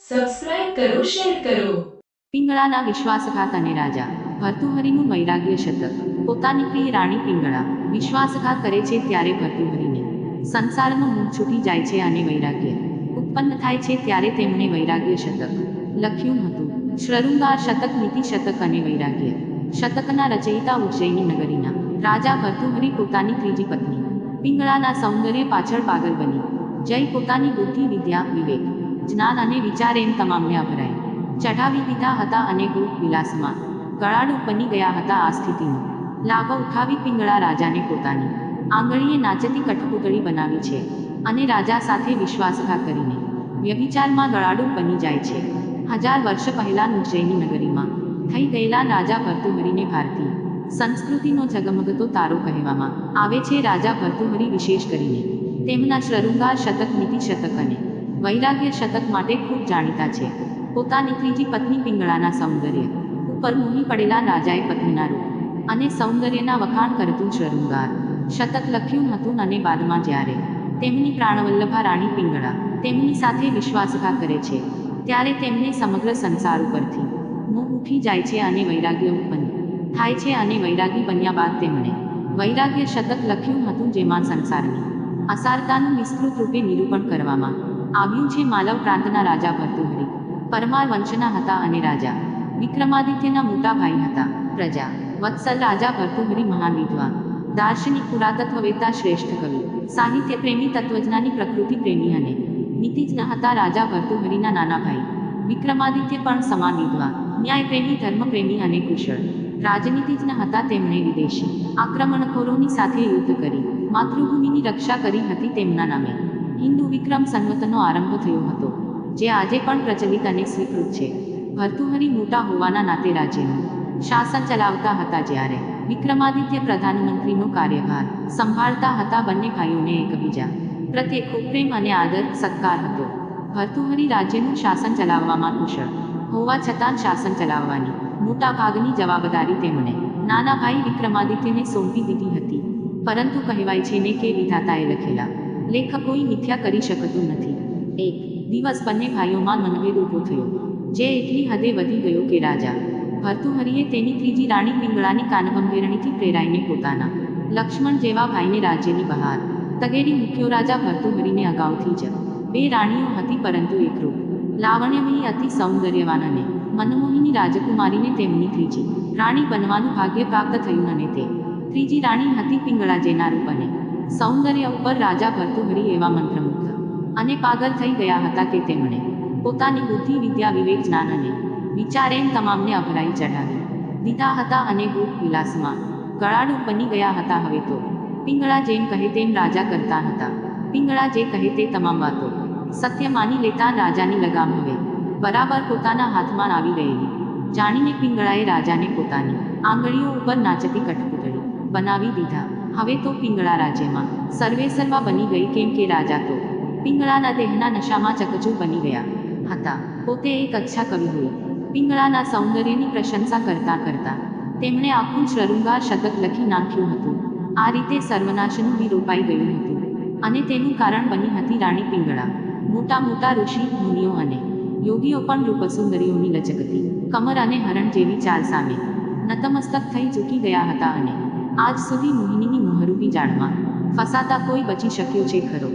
Subscribe કરો, share કરો. પિંગળાના વિશ્વાસઘાત અને રાજા ભર્તૃહરિનું વૈરાગ્ય શતક. પોતાની પ્રિય રાણી પિંગળા વિશ્વાસઘાત કરે છે ત્યારે ભર્તૃહરિને સંસારનો મોહ છૂટી જાય છે અને વૈરાગ્ય ઉત્પન્ન થાય છે ત્યારે તેમણે વૈરાગ્ય શતક લખ્યું હતું. શૃંગાર શતક, નીતિ શતક અને વૈરાગ્ય શતકના રચયિતા ઉજ્જૈની નગરીના રાજા ભર્તૃહરિ પોતાની ત્રીજી પત્ની પિંગળાના સૌંદર્ય પાછળ પાગલ બની જઈ પોતાની બુદ્ધિ, વિદ્યા, વિવેક, જ્ઞાન અને વિચાર એમ તમામને અભરાય ચઢાવી દીધા હતા અને ગોપ વિલાસમાં ગળાડૂબ બની ગયા હતા. આ સ્થિતિનો લાભ ઉઠાવી પિંગળા રાજાને પોતાની આંગળીએ નાચતી કઠપૂતળી બનાવી છે અને રાજા સાથે વિશ્વાસઘાત કરીને વ્યભિચારમાં ગળાડૂબ બની જાય છે. 1000 વર્ષ પહેલાં ઉજ્જૈની નગરીમાં થઈ ગયેલા રાજા ભર્તૃહરિને ભારતીય સંસ્કૃતિનો ઝગમગતો તારો કહેવામાં આવે છે. રાજા ભર્તૃહરિ વિશેષ કરીને તેમના શૃંગાર શતક, નીતિ શતક અને વૈરાગ્ય શતક માટે ખૂબ જાણીતા છે. પોતાની ત્રીજી પત્ની પિંગળાના સૌંદર્ય ઉપર મોહી પડેલા રાજાએ પત્નીના રૂપ અને સૌંદર્યના વખાણ કરતું શૃંગાર શતક લખ્યું હતું અને બાદમાં જ્યારે તેમની પ્રાણવલ્લભા રાણી પિંગળા તેમની સાથે વિશ્વાસઘાત કરે છે ત્યારે તેમને સમગ્ર સંસાર ઉપરથી મોહ ઉઠી જાય છે અને વૈરાગ્ય ઉત્પન્ન થાય છે અને વૈરાગી બન્યા બાદ તેમણે વૈરાગ્ય શતક લખ્યું હતું જેમાં સંસારની અસારતાનું વિસ્તૃત રૂપે નિરૂપણ કરવામાં આવ્યું છે. માલવ પ્રાંતના રાજા ભર્તૃહરિ પરમાર વંશના હતા અને રાજા વિક્રમાદિત્યના મોટા ભાઈ હતા. પ્રજા વત્સલ રાજા ભર્તૃહરિ મહાન વિદ્વાન, દાર્શનિક, પુરાતત્વવેત્તા, શ્રેષ્ઠ કવિ, સાહિત્ય પ્રેમી, તત્વજ્ઞાની, પ્રકૃતિ પ્રેમી અને નીતિજ્ઞ હતા. રાજા ભર્તૃહરિના નાના ભાઈ વિક્રમાદિત્ય પણ સમાન વિદ્વાન, ન્યાયપ્રેમી, ધર્મપ્રેમી અને કુશળ રાજનીતિજ્ઞ હતા. તેમણે વિદેશી આક્રમણખોરોની સાથે યુદ્ધ કરી માતૃભૂમિની રક્ષા કરી હતી. તેમના નામે હિન્દુ વિક્રમ સંવતનો આરંભ થયો હતો જે આજે પણ પ્રચલિત અને સ્વીકૃત છે. ભર્તૃહરિ મોટા હોવાના નાતે રાજ્યનું શાસન ચલાવતા હતા જ્યારે વિક્રમાદિત્ય પ્રધાનમંત્રીનો કાર્યભાર સંભાળતા હતા. બંને ભાઈઓને એકબીજા પ્રત્યે ખૂબ પ્રેમ અને આદર સત્કાર હતો. ભર્તૃહરિ રાજ્યનું શાસન ચલાવવામાં કુશળ હોવા છતાં શાસન ચલાવવાની મોટા ભાગની જવાબદારી તેમણે નાના ભાઈ વિક્રમાદિત્યને સોંપી દીધી હતી. પરંતુ કહેવાય છે ને કે વિધાતાએ લખેલા લેખ કોઈ મિથ્યા કરી શકતું નથી. એક દિવસ બંને ભાઈઓમાં મનભેદ ઊભો થયો જે એટલી હદે વધી ગયો કે રાજા ભર્તૃહરિએ તેની ત્રીજી રાણી પિંગળાની કાનભંભેરણીથી પ્રેરાઈને પોતાના લક્ષ્મણ જેવા ભાઈને રાજ્યની બહાર તગેડી મૂક્યો. રાજા ભર્તૃહરિને અગાઉથી જ 2 રાણીઓ હતી પરંતુ એકરૂપ, લાવણ્યમયી, અતિ સૌંદર્યવાન અને મનમોહિની રાજકુમારીને તેમની ત્રીજી રાણી બનવાનું ભાગ્ય પ્રાપ્ત થયું અને તે ત્રીજી રાણી હતી પિંગળા જેના રૂપ અને સૌંદર્ય ઉપર રાજા ભર્તૃહરિ એવા મંત્રમુગ્ધ અને પાગલ થઈ ગયા હતા કે તેમણે પોતાની બુદ્ધિ, વિદ્યા, વિવેક, જ્ઞાન અને વિચાર એમ તમામને અભરાઈ ચઢાવી દીધા હતા અને ગોપ વિલાસમાં ગળાડૂબ બની ગયા હતા. હવે તો પિંગળા જેમ કહે તેમ રાજા કરતા હતા. પિંગળા જે કહે તે તમામ વાતો સત્ય માની લેતા રાજાની લગામ હવે બરાબર પોતાના હાથમાં આવી ગયેલી જાણીને પિંગળાએ રાજાને પોતાની આંગળીઓ ઉપર નાચતી કઠપૂતળી બનાવી દીધા. હવે તો પિંગળા રાજ્યમાં સર્વેસર્વા બની ગઈ કેમ કે રાજા તો પિંગળાના દેહના નશામાં ચકચૂર બની ગયા હતા. પોતે એક અચ્છા કવિ હોય પિંગળાના સૌંદર્યની પ્રશંસા કરતા કરતા તેમણે આખું શૃંગાર શતક લખી નાખ્યું હતું. આ રીતે સર્વનાશનું બી રોપાઈ ગયું હતું અને તેનું કારણ બની હતી રાણી પિંગળા. મોટા મોટા ઋષિ, મુનિઓ અને યોગીઓ પણ રૂપસુંદરીઓની લચકતી કમર અને હરણ જેવી ચાલ સામે નતમસ્તક થઈ ચૂકી ગયા હતા અને આજ સુધી મોહિનીની મોહરૂપી જાળમાં ફસાતા કોઈ બચી શક્યો છે ખરો?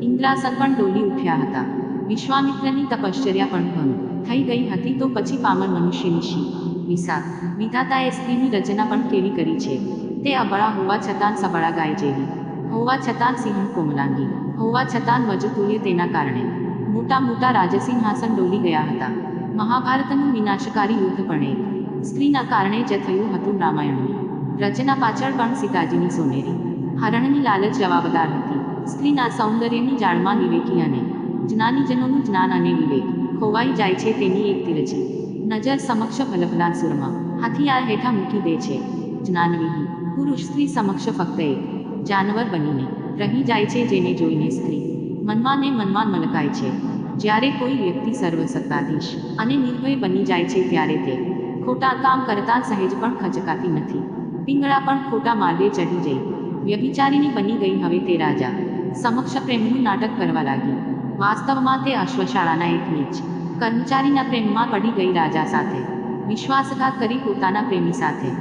ઇન્દ્રાસન પણ ડોલી ઉઠ્યા હતા. વિશ્વામિત્રની તપશ્ચર્યા પણ ભંગ થઈ ગઈ હતી. તો પછી પામર મનુષ્યની શી વિસાત વિધાતાએ સ્ત્રીની રચના પણ કેવી કરી છે? તે અબળા હોવા છતાં સબળા ગાય જેવી હોવા છતાં સિંહ કોમલાંગી હોવા છતાં વજતુલ્ય, તેના કારણે મોટા મોટા રાજસિંહાસન ડોલી ગયા હતા. મહાભારતનું વિનાશકારી યુદ્ધ પણ એક સ્ત્રીના કારણે જ થયું હતું. રામાયણની રચના પાછળ પણ સીતાજીની સોનેરી હરણની લાલચ જવાબદાર હતી. સ્ત્રીના સૌંદર્યની જાળમાં વિવેકી અને જ્ઞાનીજનોનું જ્ઞાન અને વિવેક ખોવાઈ જાય છે. તેની એક તિરછી નજર સમક્ષ ભલભલા સુરમાં હથિયાર હેઠા મૂકી દે છે. જ્ઞાનવિહીન પુરુષ સ્ત્રી સમક્ષ ફક્ત એક જાનવર બનીને રહી જાય છે જેને જોઈને સ્ત્રી મનમાં ને મનમાં મલકાય છે. જ્યારે કોઈ વ્યક્તિ સર્વસત્તાધીશ અને નિર્ભય બની જાય છે ત્યારે તે ખોટા કામ કરતાં સહેજ પણ ખચકાતી નથી. પિંગળા પણ ખોટા માર્ગે ચઢી જઈ વ્યભિચારીની બની ગઈ. હવે તે રાજા સમક્ષ પ્રેમનું નાટક કરવા લાગી. વાસ્તવમાં તે અશ્વશાળાના એક નીચ કર્મચારીના પ્રેમમાં પડી ગઈ રાજા સાથે, વિશ્વાસઘાત કરી પોતાના પ્રેમી સાથે,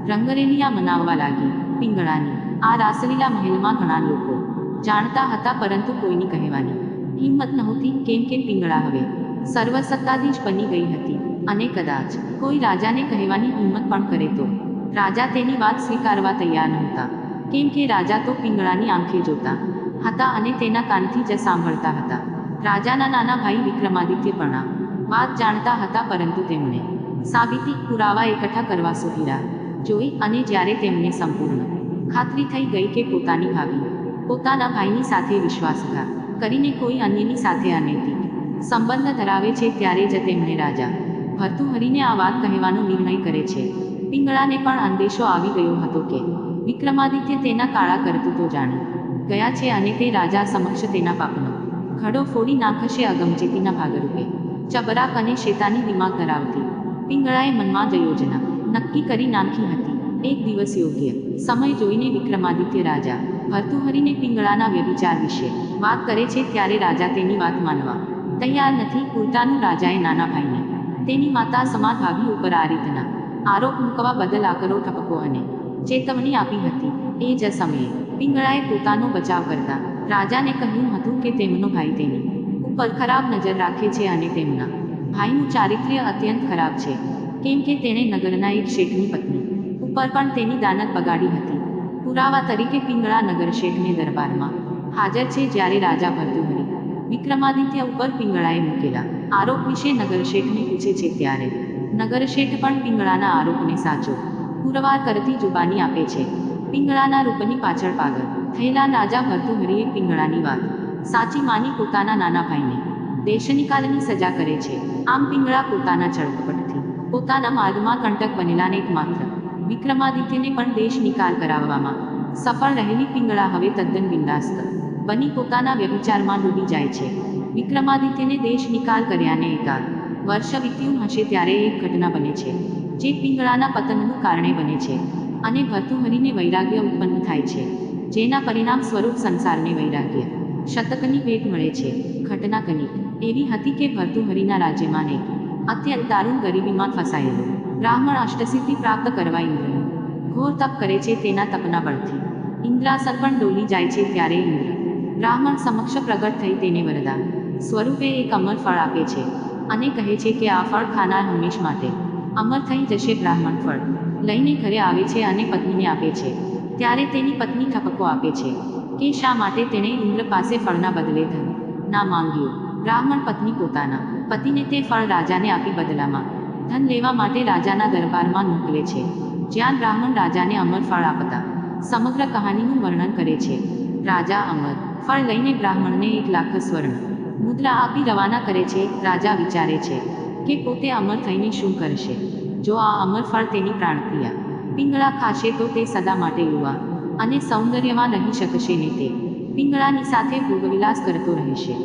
રંગરેલિયા મનાવવા લાગી પિંગળાની. આ રાસલીલા મહેલમાં ઘણા લોકો જાણતા હતા, પરંતુ કોઈની કહેવાની હિંમત નહોતી, કેમ કે પિંગળા હવે સર્વસત્તાધીશ બની ગઈ હતી, અને કદાચ કોઈ રાજાને કહેવાની હિંમત પણ કરે તો રાજા તેની વાત સ્વીકારવા તૈયાર નહોતા, કેમ કે રાજા તો પિંગળાની આંખે જોતા હતા અને તેના કાનથી જ સાંભળતા હતા. રાજાના નાના ભાઈ વિક્રમાદિત્ય પણ આ વાત જાણતા હતા, પરંતુ તેમણે સાબિતી પુરાવા એકઠા કરવા સુધી રાહ જોઈ, અને જ્યારે તેમને સંપૂર્ણ ખાતરી થઈ ગઈ કે પોતાની ભાભી પોતાના ભાઈની સાથે વિશ્વાસઘાત કરીને કોઈ અન્યની સાથે અનૈતિક સંબંધ ધરાવે છે, ત્યારે જ તેમણે રાજા ભર્તૃહરિને આ વાત કહેવાનો નિર્ણય કરે છે. પિંગળાને પણ અંદેશો આવી ગયો હતો કે વિક્રમાદિત્ય તેના કાળા કરતૂતો જાણી ગયા છે અને તે રાજા સમક્ષ તેના પાપનો ઘડો ફોડી નાખશે. અગમચેતીના ભાગરૂપે ચબરાક અને શેતાની દિમાગ ધરાવતી પિંગળાએ મનમાં જ યોજના નક્કી કરી નાખી હતી. એક દિવસ યોગ્ય સમય જોઈને વિક્રમાદિત્ય રાજા ભર્તૃહરિને પિંગળાના વ્યભિચાર વિશે વાત કરે છે, ત્યારે રાજા તેની વાત માનવા તૈયાર નથી. ઉલટાનું રાજાએ નાના ભાઈને તેની માતા સમાન ભાભી ઉપર આ રીતના આરોપ મૂકવા બદલ આકરો ઠપકો અને ચેતવણી આપી હતી. એ જ સમયે પિંગળાએ પોતાનો બચાવ કરતા રાજાને કહ્યું હતું કે તેમનો ભાઈ તેની ઉપર ખરાબ નજર રાખે છે અને તેમના ભાઈનું ચારિત્ર્ય અત્યંત ખરાબ છે, કેમ કે તેણે નગરના એક શેઠની પત્ની ઉપર પણ તેની દાનત બગાડી હતી. પુરાવા તરીકે પિંગળા નગર શેઠને દરબારમાં હાજર છે. જ્યારે રાજા ભર્તૃહરિ વિક્રમાદિત્ય ઉપર પિંગળાએ મૂકેલા આરોપ વિશે નગર શેઠને પૂછે છે, ત્યારે નગર શેઠ પણ પિંગળાના આરોપને સાચો પુરવાર કરતી જુબાની આપે છે. પિંગળાના રૂપની પાછળ પાગલ થયેલા રાજા ભર્તૃહરિએ પિંગળાની વાત સાચી માની પોતાના નાના ભાઈને દેશનિકાલની સજા કરે છે. આમ પિંગળા પોતાના છળકપટથી પોતાના માર્ગમાં કંટક બનેલાને એકમાત્ર વિક્રમાદિત્યને પણ દેશ નિકાલ કરાવવામાં સફળ રહેલી પિંગળા હવે તદ્દન બિંદાસ્ત બની પોતાના વ્યભિચારમાં ડૂબી જાય છે. વિક્રમાદિત્યને દેશ નિકાલ કર્યાને એકાદ વર્ષ વીત્યું હશે, ત્યારે એક ઘટના બને છે જે પિંગળાના પતનનું કારણે બને છે અને ભર્તૃહરિને વૈરાગ્ય ઉત્પન્ન થાય છે, જેના પરિણામ સ્વરૂપ સંસારને વૈરાગ્ય શતકની ભેટ મળે છે. ઘટના કંઈક એવી હતી કે ભર્તૃહરિના રાજ્યમાં એક અત્યંત દારૂણ ગરીબીમાં ફસાયેલો બ્રાહ્મણ અષ્ટસિદ્ધિ પ્રાપ્ત કરવા ઇન્દ્રનું ઘોર તપ કરે છે. તેના તપના બળથી ઇન્દ્રાસન પણ ડોલી જાય છે, ત્યારે ઇન્દ્ર બ્રાહ્મણ સમક્ષ પ્રગટ થઈ તેને વરદાન સ્વરૂપે એક અમર ફળ આપે છે અને કહે છે કે આ ફળ ખાનાર હંમેશ માટે અમર થઈ જશે. બ્રાહ્મણ ફળ લઈને ઘરે આવે છે અને પત્નીને આપે છે, ત્યારે તેની પત્ની ઠપકો આપે છે કે શા માટે તેણે ઇન્દ્ર પાસે ફળના બદલે ધન ના માંગ્યું. બ્રાહ્મણ પત્ની પોતાના પતિને તે ફળ રાજાને આપી બદલામાં ધન લેવા માટે રાજાના દરબારમાં મોકલે છે, જ્યાં બ્રાહ્મણ રાજાને અમર ફળ આપતા સમગ્ર કહાનીનું વર્ણન કરે છે. રાજા અમર ફળ લઈને બ્રાહ્મણને 1,00,000 સ્વર્ણ મુદ્રા આપી રવાના કરે છે. રાજા વિચારે છે કે પોતે અમર થઈને શું કરશે. જો આ અમર ફળ તેની પ્રાણપ્રિયા પિંગળા ખાશે તો તે સદા માટે યુવા અને સૌંદર્યવાન રહી શકશે ને તે પિંગળાની સાથે ભોગવિલાસ કરતો રહેશે.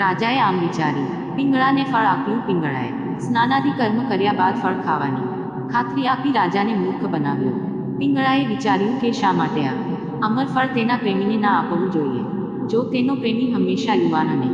રાજાએ આમ વિચારી પિંગળાને ફળ આપ્યું. પિંગળાએ સ્નાનાદિ કર્મ કર્યા બાદ ફળ ખાવાની ખાતરી આપી રાજાને મૂર્ખ બનાવ્યો. પિંગળાએ વિચાર્યું કે શા માટે આ અમર ફળ તેના પ્રેમીને ના આપવું જોઈએ. જો તેનો પ્રેમી હંમેશા યુવાન અને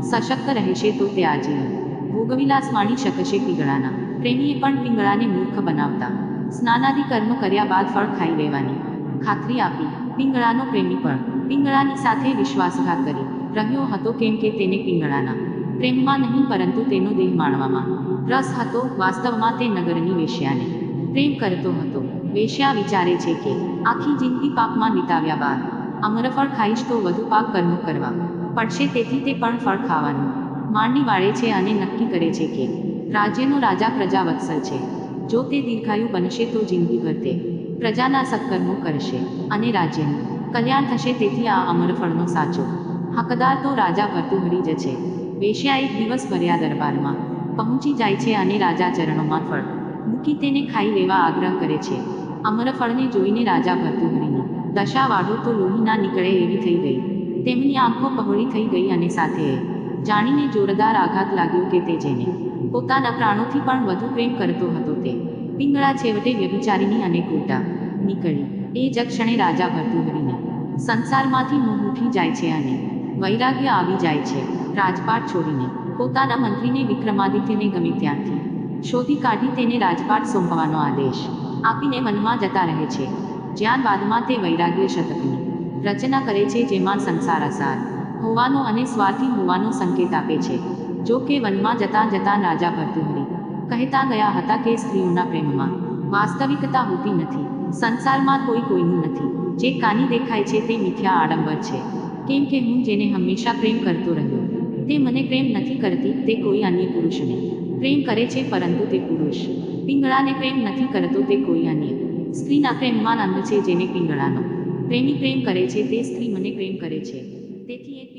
સશક્ત રહેશે તો તે આજીવન ભોગવિલાસ માણી શકશે. પિંગળાના પ્રેમીએ પણ પિંગળાને મૂર્ખ બનાવતા સ્નાનાદિ કર્મ કર્યા બાદ ફળ ખાઈ લેવાની ખાતરી આપી. પિંગળાનો પ્રેમી પણ પિંગળાની સાથે વિશ્વાસઘાત કરી રહ્યો હતો, કેમ કે તેને પિંગળાના પ્રેમમાં નહીં પરંતુ તેનો દેહ માણવામાં રસ હતો. વાસ્તવમાં તે નગરની વેશ્યાને પ્રેમ કરતો હતો. વેશ્યા વિચારે છે કે આખી જિંદગી પાપમાં વિતાવ્યા બાદ અમરફળ ખાઈશ તો વધુ પાપ કર્મો કરવા પડશે, તેથી તે પણ ફળ ખાવાનું માંડી વાળે છે અને નક્કી કરે છે કે રાજ્યનો રાજા પ્રજાવત્સલ છે. જો તે દીર્ઘાયુ બનશે તો જિંદગીભર તે પ્રજાના સત્કર્મો કરશે અને રાજ્યનું કલ્યાણ થશે. તેથી આ અમરફળનો સાચો હકદાર તો રાજા ભર્તૃહરિ જ છે. વેશ્યા એક દિવસ ભર્યા દરબારમાં પહોંચી જાય છે અને રાજા ચરણોમાં ફળ મૂકી તેને ખાઈ લેવા આગ્રહ કરે છે. અમરફળને જોઈને રાજા ભર્તૃહરિની દશા વાળો તો લોહી ના નીકળે એવી થઈ ગઈ. તેમની આંખો પહોળી થઈ ગઈ અને સાથે જાણીને જોરદાર આઘાત લાગ્યો કે તે જેને પોતાના પ્રાણોથી પણ વધુ પ્રેમ કરતો હતો તે પિંગળા છેવટે વ્યભિચારીની અને ખોટા નીકળી. એ જ ક્ષણે રાજા ભર્તૃહરિને સંસારમાંથી મોહ ઉઠી જાય છે અને વૈરાગ્ય આવી જાય છે. રાજપાટ છોડીને પોતાના મંત્રીને વિક્રમાદિત્યને ગમે ત્યાંથી શોધી કાઢી તેને રાજપાટ સોંપવાનો આદેશ આપીને વનમાં જતા રહે છે, જ્યાં બાદમાં તે વૈરાગ્ય શતકની રચના કરે છે, જેમાં સંસાર અસાર હોવાનો અને સ્વાર્થી હોવાનો સંકેત આપે છે. જો કે વનમાં જતાં જતાં રાજા ભર્તૃહરિ કહેતા ગયા હતા કે સ્ત્રીઓના પ્રેમમાં વાસ્તવિકતા હોતી નથી. સંસારમાં કોઈ કોઈનું નથી. જે કાની દેખાય છે તે મિથ્યા આડંબર છે. કેમ કે હું જેને હંમેશા પ્રેમ કરતો રહ્યો તે મને પ્રેમ નથી કરતી. તે કોઈ અન્ય પુરુષને પ્રેમ કરે છે, પરંતુ તે પુરુષ પિંગળાને પ્રેમ નથી કરતો. તે કોઈ અન્ય સ્ત્રીના પ્રેમમાં અંધ છે. જેને પિંગળાનો પ્રેમી પ્રેમ કરે છે તે સ્ત્રી મને પ્રેમ કરે છે. તેથી એક